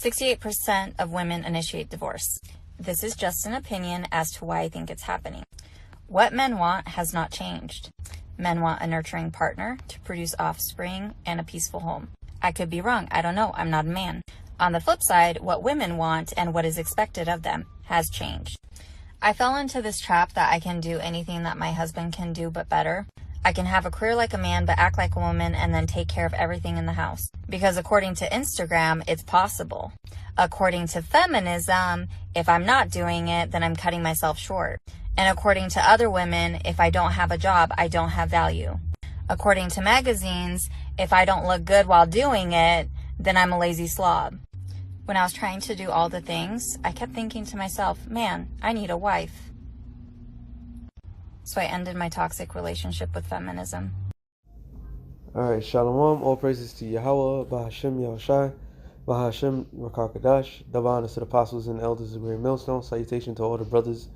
68% of women initiate divorce. This is just an opinion as to why I think it's happening. What men want has not changed. Men want a nurturing partner to produce offspring and a peaceful home. I could be wrong. I don't know. I'm not a man. On the flip side, what women want and what is expected of them has changed. I fell into this trap that I can do anything that my husband can do but better. I can have a career like a man but act like a woman and then take care of everything in the house. Because according to Instagram, it's possible. According to feminism, if I'm not doing it, then I'm cutting myself short. And according to other women, if I don't have a job, I don't have value. According to magazines, if I don't look good while doing it, then I'm a lazy slob. When I was trying to do all the things, I kept thinking to myself, man, I need a wife. So I ended my toxic relationship with feminism. Alright, Shalom, all praises to Yahweh, Bahashem Yahushai, Bahashem Rakakadash, double honors to the apostles and elders of Great Millstone, salutation to all the brothers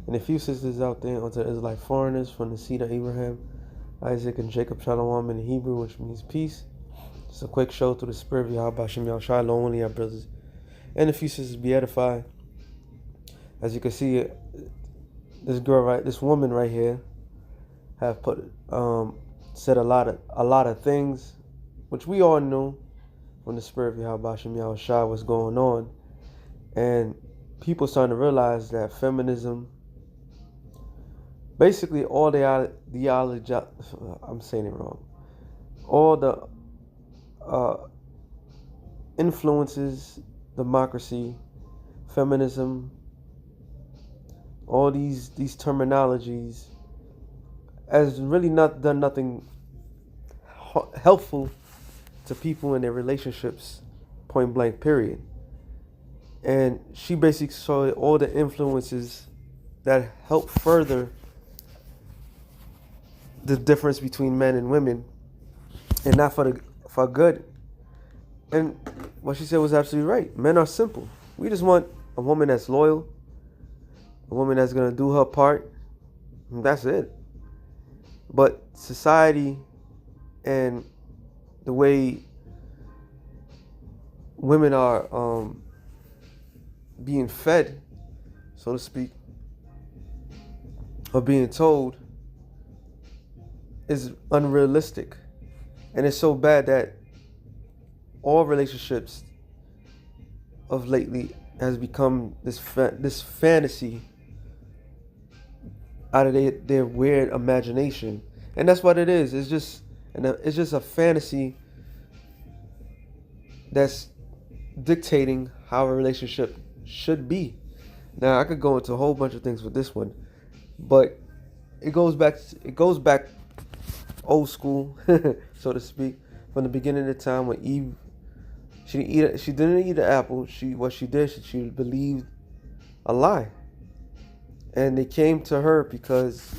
and a few sisters out there, unto the Israelite foreigners from the seed of Abraham, Isaac, and Jacob, Shalom in Hebrew, which means peace. Just a quick show through the spirit of Yahweh, Bahashem Yahushai, Lord, only our brothers and a few sisters be edified. As you can see, this woman right here, have said a lot of things, which we all knew from the spirit of Yahweh Bashem Yahushua was going on, and people starting to realize that feminism, basically all the ideology, I'm saying it wrong, all the influences, democracy, feminism, all these terminologies has really not done nothing helpful to people in their relationships, point blank, period. And she basically saw all the influences that help further the difference between men and women, and not for good. And what she said was absolutely right. Men are simple. We just want a woman that's loyal, a woman that's going to do her part, and that's it. But society and the way women are being fed, so to speak, or being told, is unrealistic. And it's so bad that all relationships of lately has become this fantasy out of their weird imagination. And that's what it is. It's just a fantasy that's dictating how a relationship should be. Now, I could go into a whole bunch of things with this one, but it goes back old school, so to speak, from the beginning of the time when Eve, she didn't eat an apple. She believed a lie. And they came to her because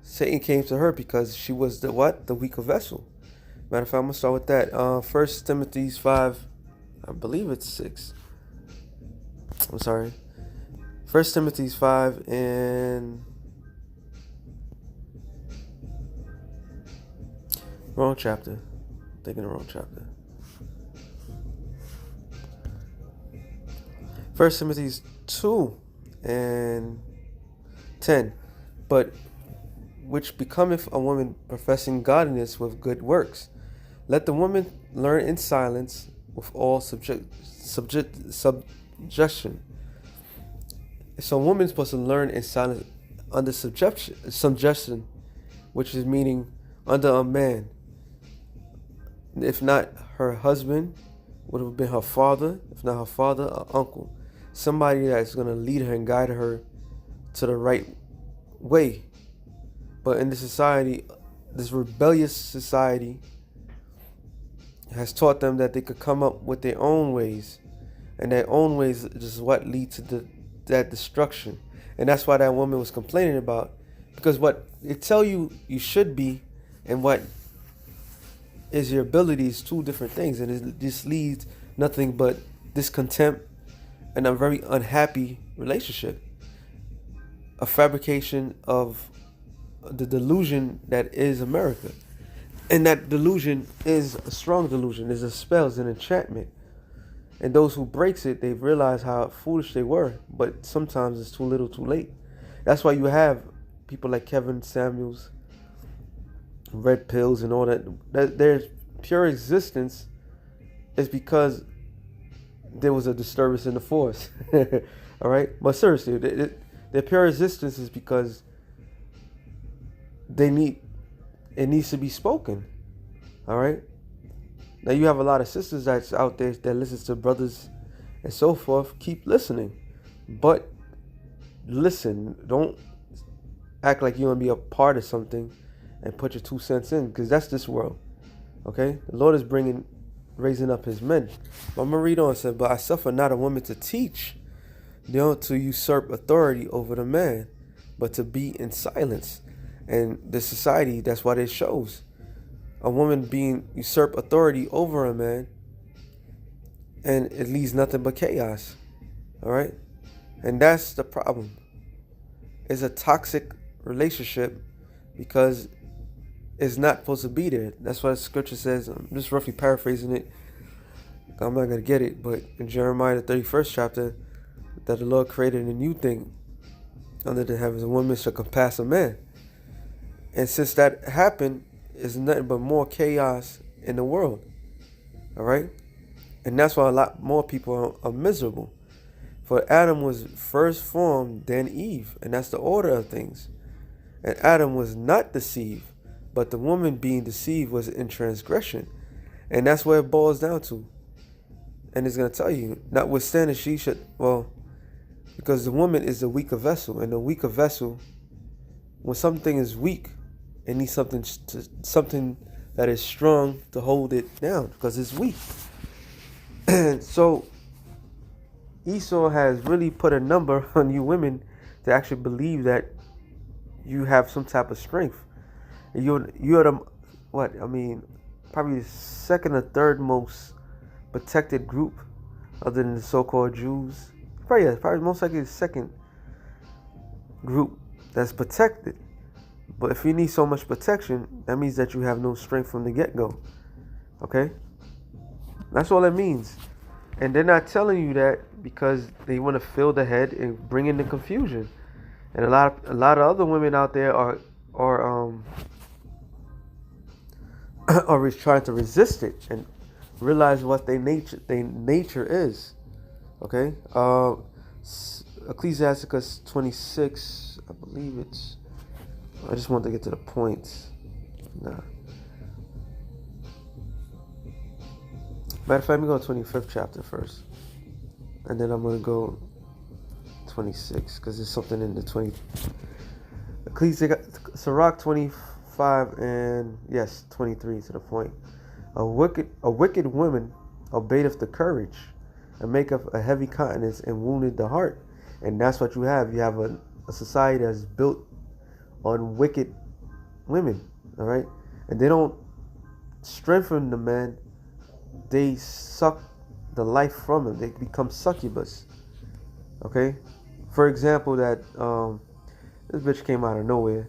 Satan came to her because she was the weaker vessel. Matter of fact, I'm gonna start with that. 1 Timothy 5, I believe it's 6. I'm sorry. 1 Timothy 5 and wrong chapter. Thinking the wrong chapter. 1 Timothy 2 and 10. But which becometh a woman professing godliness with good works. Let the woman learn in silence with all subjection. So a woman's supposed to learn in silence under subjection, which is meaning under a man. If not her husband, would have been her father. If not her father, an uncle. Somebody that's going to lead her and guide her to the right way. But in this society, this rebellious society has taught them that they could come up with their own ways. And their own ways is what leads to that destruction. And that's why that woman was complaining about. Because what they tell you should be and what is your ability is two different things. And it just leads nothing but discontent and a very unhappy relationship. A fabrication of the delusion that is America. And that delusion is a strong delusion, is a spell, is an enchantment. And those who breaks it, they realize how foolish they were. But sometimes it's too little, too late. That's why you have people like Kevin Samuels, Red Pills, and all that. Their pure existence is because there was a disturbance in the force. All right, but seriously, their pure existence is because it needs to be spoken. All right. Now you have a lot of sisters that's out there that listens to brothers and so forth. Keep listening, but listen. Don't act like you want to be a part of something and put your 2 cents in, because that's this world. Okay, the Lord is raising up His men. But I'm gonna read on. It said, "But I suffer not a woman to teach, to usurp authority over the man, but to be in silence." And the society, that's what it shows. A woman being usurp authority over a man, and it leaves nothing but chaos. All right, and that's the problem. It's a toxic relationship because it's not supposed to be there. That's what the scripture says. I'm just roughly paraphrasing it. I'm not gonna get it, but in Jeremiah the 31st chapter, that the Lord created a new thing under the heavens. A woman shall compass a man, and since that happened, is nothing but more chaos in the world. All right, and that's why a lot more people are miserable. For Adam was first formed, then Eve, and that's the order of things. And Adam was not deceived, but the woman being deceived was in transgression, and that's where it boils down to. And it's going to tell you, notwithstanding she should, because the woman is the weaker vessel, and the weaker vessel, when something is weak, it needs something that is strong to hold it down, because it's weak. And so Esau has really put a number on you women to actually believe that you have some type of strength. You're the probably the second or third most protected group other than the so-called Jews. Probably most likely the second group that's protected. But if you need so much protection, that means that you have no strength from the get-go. Okay? That's all it means. And they're not telling you that because they want to fill the head and bring in the confusion. And a lot of other women out there are trying to resist it and realize what their nature is. Okay? Ecclesiasticus 26, I believe it's. I just want to get to the points. Nah. Matter of fact, let me go to 25th chapter first. And then I'm going to go 26, because there's something in the 20. Sirach 25 and, 23 to the point. A wicked woman abateth the courage, and maketh a heavy countenance, and wounded the heart. And that's what you have. You have a society that's built on wicked women, all right? And they don't strengthen the man. They suck the life from him. They become succubus, okay? For example, that this bitch came out of nowhere,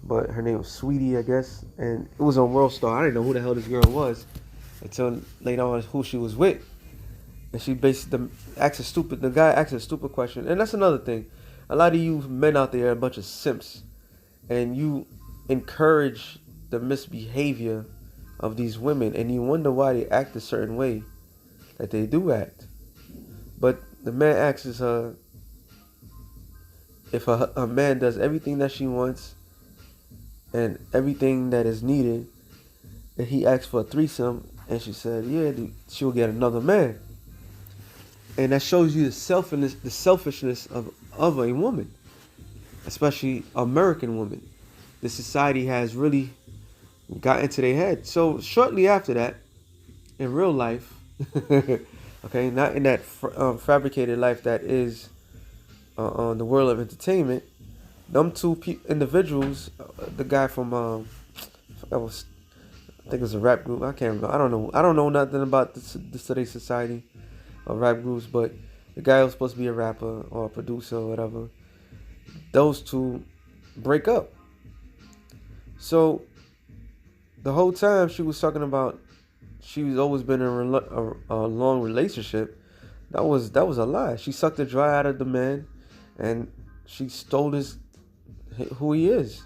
but her name was Sweetie, I guess, and it was on World Star. I didn't know who the hell this girl was until later on who she was with. And she basically the guy asked a stupid question. And that's another thing. A lot of you men out there are a bunch of simps, and you encourage the misbehavior of these women, and you wonder why they act a certain way that they do act. But the man asks her if a man does everything that she wants and everything that is needed, and he asked for a threesome, and she said, yeah, she'll get another man. And that shows you the selfishness of a woman, especially American women. The society has really got into their head. So shortly after that, in real life, okay, not in that fabricated life that is on the world of entertainment, them two individuals, the guy from I think it was a rap group. I can't remember. I don't know nothing about this today's society of rap groups, but the guy was supposed to be a rapper or a producer or whatever. Those two break up. So the whole time she was talking about she's always been in a long relationship, That was a lie. She sucked the dry out of the man, and she stole who he is.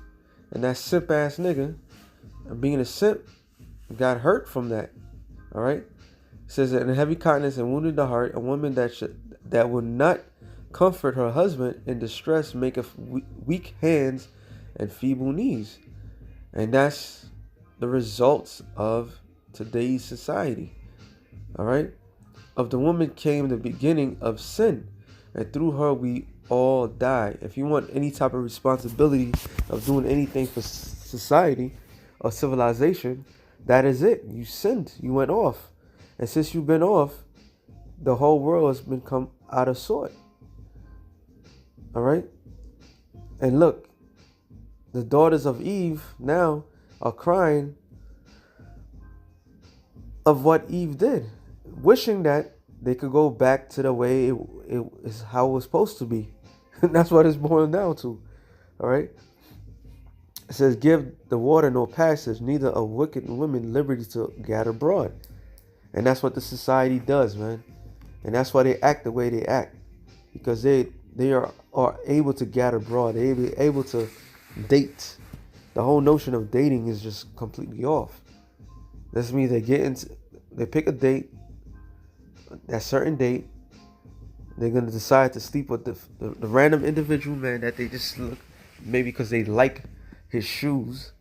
And that simp ass nigga, and being a simp, got hurt from that. All right. It says that in heavy kindness and wounded the heart, a woman that will not comfort her husband in distress maketh weak hands and feeble knees. And that's the results of today's society. All right. Of the woman came the beginning of sin, and through her we all die. If you want any type of responsibility of doing anything for society or civilization, that is it. You sinned. You went off. And since you've been off, the whole world has become out of sort. All right? And look, the daughters of Eve now are crying of what Eve did, wishing that they could go back to the way it is how it was supposed to be. And that's what it's boiling down to. All right? It says, give the water no passage, neither a wicked woman liberty to gather broad. And that's what the society does, man. And that's why they act the way they act. Because they are able to gather broad. They're able to date. The whole notion of dating is just completely off. This means they pick a date, that certain date. They're going to decide to sleep with the random individual man that they just look, maybe because they like his shoes,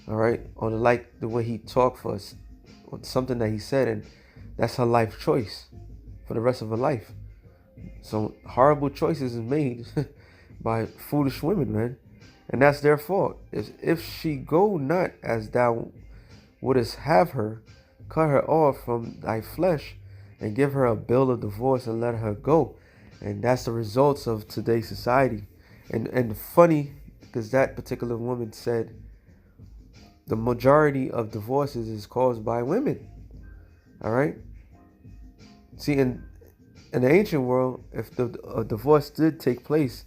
all right, or they like the way he talked for us, or something that he said, and that's her life choice for the rest of her life. So horrible choices is made by foolish women, man, and that's their fault. If she go not as thou wouldest have her, cut her off from thy flesh, and give her a bill of divorce and let her go. And that's the results of today's society. And funny, because that particular woman said the majority of divorces is caused by women. All right. See, in the ancient world, if a divorce did take place,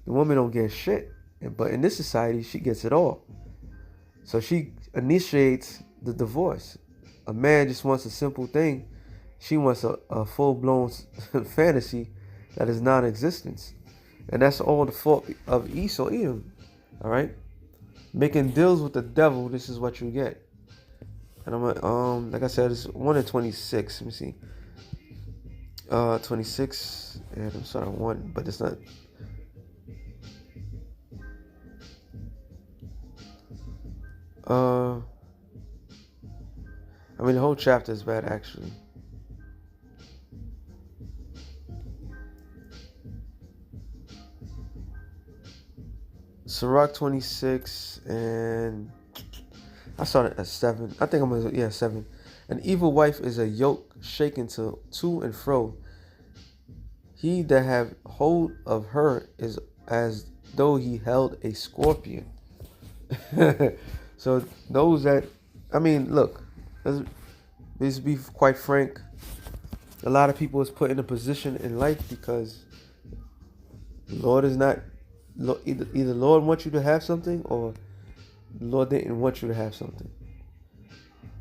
the woman don't get shit. But in this society, she gets it all. So she initiates the divorce. A man just wants a simple thing. She wants a full-blown fantasy that is non-existence. And that's all the fault of Esau, Edom. All right? Making deals with the devil, this is what you get. And I'm like I said, it's 1 in 26. Let me see. 26, and I'm sorry, 1, but it's not. I mean, the whole chapter is bad, actually. Sirach 26, and I started at 7. I think I'm gonna, 7. An evil wife is a yoke shaken to and fro. He that have hold of her is as though he held a scorpion. So those that, I mean, look, let's be quite frank. A lot of people is put in a position in life because Lord is not, either Lord wants you to have something or Lord didn't want you to have something.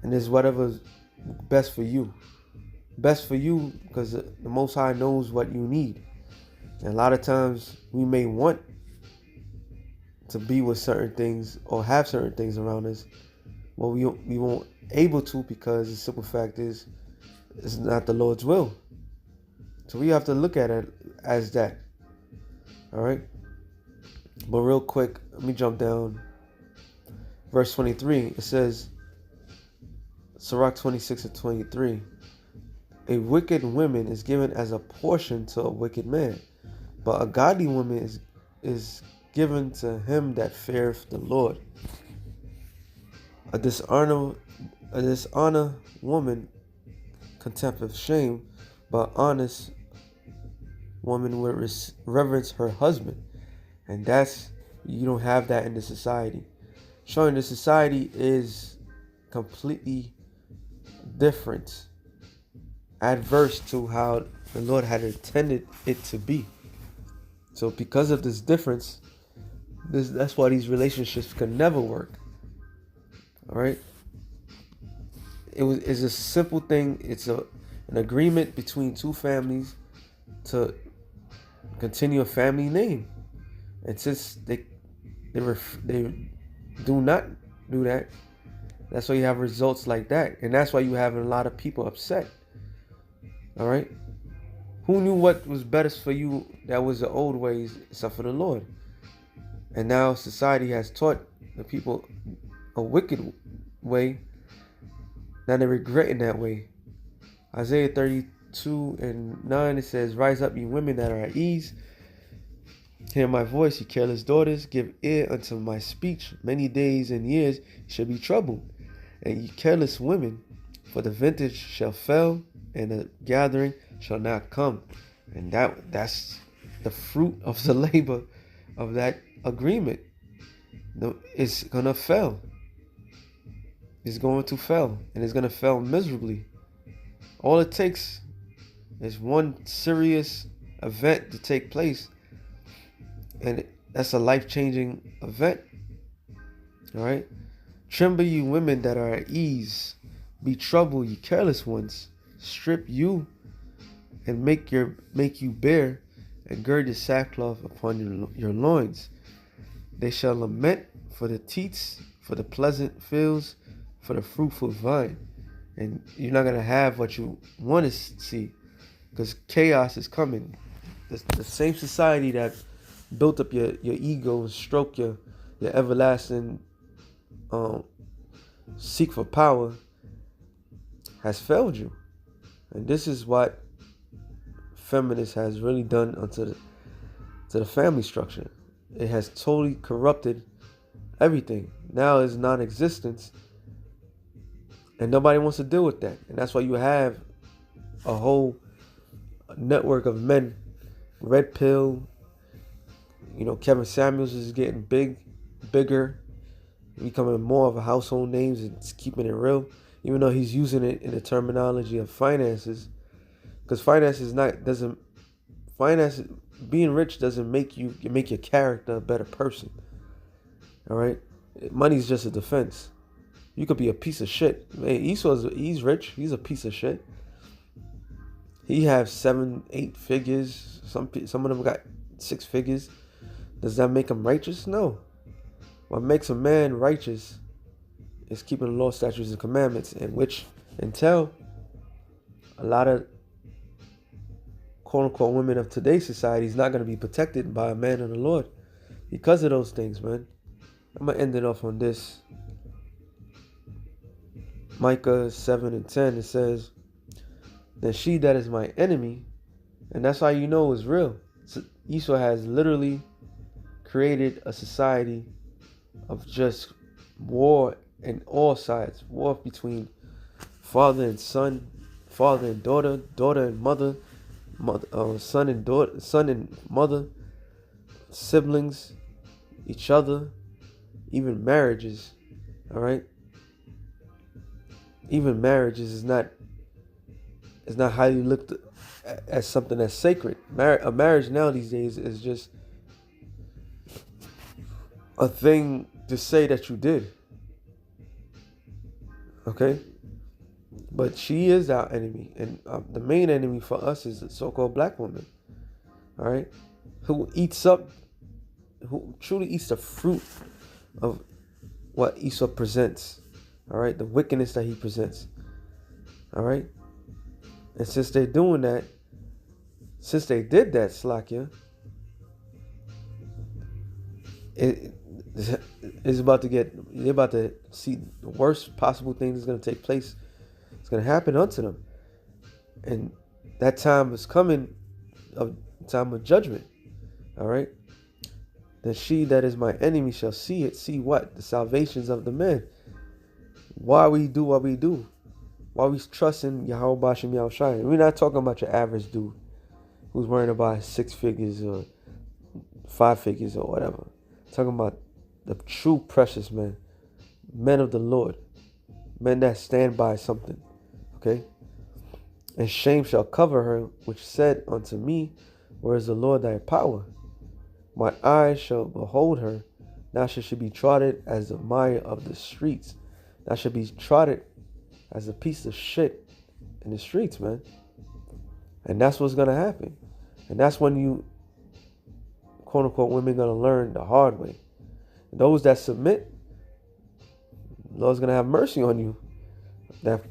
And it's whatever's best for you. Best for you because the Most High knows what you need. And a lot of times we may want to be with certain things or have certain things around us. Well, we won't able to because the simple fact is it's not the Lord's will. So we have to look at it as that. All right. But real quick, let me jump down. Verse 23, it says, Sirach 26 and 23, a wicked woman is given as a portion to a wicked man, but a godly woman is given to him that feareth the Lord. A dishonor woman contempteth shame, but honest woman will reverence her husband. And you don't have that in the society. Showing the society is completely different, adverse to how the Lord had intended it to be. So because of this difference, that's why these relationships can never work. All right. It's a simple thing. It's an agreement between two families to continue a family name. And since they do not do that, that's why you have results like that. And that's why you have a lot of people upset. All right? Who knew what was best for you? That was the old ways, except for the Lord. And now society has taught the people a wicked way. Now they're regretting that way. Isaiah 32:9, it says, "Rise up, ye women that are at ease. Hear my voice, ye careless daughters. Give ear unto my speech. Many days and years shall be troubled. And ye careless women, for the vintage shall fail, and the gathering shall not come." And that's the fruit of the labor of that agreement. It's gonna fail. It's going to fail, and it's gonna fail miserably. All it takes is one serious event to take place, and that's a life-changing event. All right? Tremble, you women that are at ease. Be troubled, ye careless ones. Strip you and make you bare, and gird your sackcloth upon your loins. They shall lament for the teats, for the pleasant fields, for the fruitful vine. And you're not going to have what you want to see, because chaos is coming. The same society that built up your ego and stroke your everlasting seek for power has failed you. And this is what feminist has really done to the family structure. It has totally corrupted everything. Now it's non-existence, and nobody wants to deal with that. And that's why you have a whole network of men, red pill. Kevin Samuels is getting bigger, becoming more of a household names, and keeping it real, even though he's using it in the terminology of finances. Because being rich doesn't make your character a better person. All right, money's just a defense. You could be a piece of shit. Hey, he's rich. He's a piece of shit. He has 7, 8 figures. Some of them got 6 figures. Does that make him righteous? No. What makes a man righteous is keeping the law, statutes, and commandments, until a lot of quote-unquote women of today's society is not going to be protected by a man of the Lord because of those things, man. I'm going to end it off on this. Micah 7:10, it says, "Then she that is my enemy," and that's how you know it's real. So Esau has literally created a society of just war in all sides. War between father and son, father and daughter, daughter and mother, son and daughter, son and mother, siblings, each other, even marriages. All right. Even marriages is not highly looked at as something that's sacred. A marriage now these days is just a thing to say that you did. Okay? But she is our enemy. And the main enemy for us is the so-called black woman. All right? Who truly eats the fruit of what Esau presents. All right? The wickedness that he presents. All right? And since they're doing that, since they did that, Slakia, they're about to see the worst possible thing that's going to take place. It's going to happen unto them. And that time is coming, of time of judgment. All right? Then she that is my enemy shall see it. See what? The salvations of the men. Why we do what we do. Why we trust in Yahweh Bashem Yahushai. We're not talking about your average dude who's worrying about 6 figures or 5 figures or whatever. We're talking about the true precious men. Men of the Lord. Men that stand by something. Okay? And shame shall cover her, which said unto me, where is the Lord thy power? My eyes shall behold her. Now shall she be trodden as the mire of the streets. Now shall be trodden as a piece of shit in the streets, man. And that's what's going to happen. And that's when you, quote unquote, women going to learn the hard way. And those that submit, the Lord's going to have mercy on you, that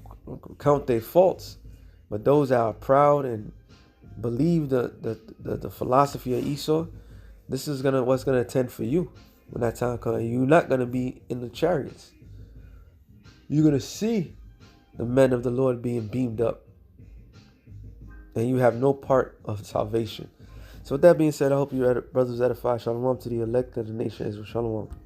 count their faults. But those that are proud and believe the philosophy of Esau, this is what's gonna attend for you when that time comes. You're not gonna be in the chariots. You're gonna see the men of the Lord being beamed up, and you have no part of salvation. So with that being said, I hope you brothers edify. Shalom to the elect of the nation Israel. Shalom.